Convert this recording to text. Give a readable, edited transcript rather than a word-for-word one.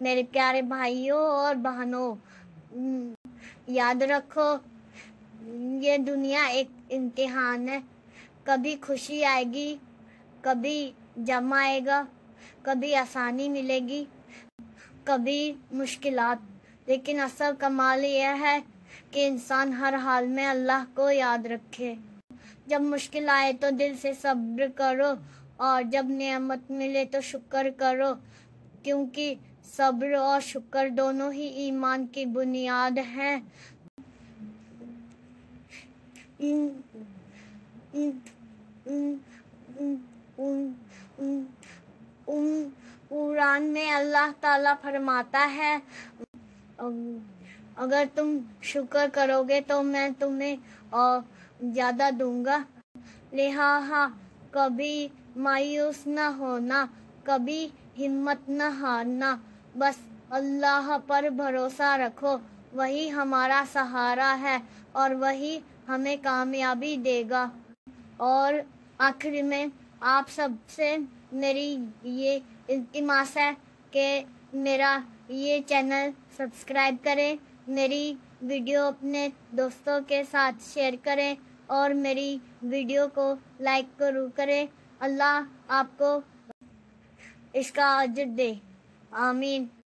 میرے پیارے بھائیوں اور بہنوں، یاد رکھو یہ دنیا ایک امتحان ہے. کبھی خوشی آئے گی، کبھی غم آئے گا، کبھی آسانی ملے گی، کبھی مشکلات. لیکن اصل کمال یہ ہے کہ انسان ہر حال میں اللہ کو یاد رکھے. جب مشکل آئے تو دل سے صبر کرو، اور جب نعمت ملے تو شکر کرو، کیونکہ صبر اور شکر دونوں ہی ایمان کی بنیاد ہیں. قرآن میں اللہ تعالیٰ فرماتا ہے، اگر تم شکر کرو گے تو میں تمہیں اور زیادہ دوں گا. لہٰذا کبھی مایوس نہ ہونا، کبھی ہمت نہ ہارنا، بس اللہ پر بھروسہ رکھو. وہی ہمارا سہارا ہے اور وہی ہمیں کامیابی دے گا. اور آخر میں آپ سب سے میری یہ التماس ہے کہ میرا یہ چینل سبسکرائب کریں، میری ویڈیو اپنے دوستوں کے ساتھ شیئر کریں اور میری ویڈیو کو لائک ضرور کریں. اللہ آپ کو اس کا اجر دے. آمین.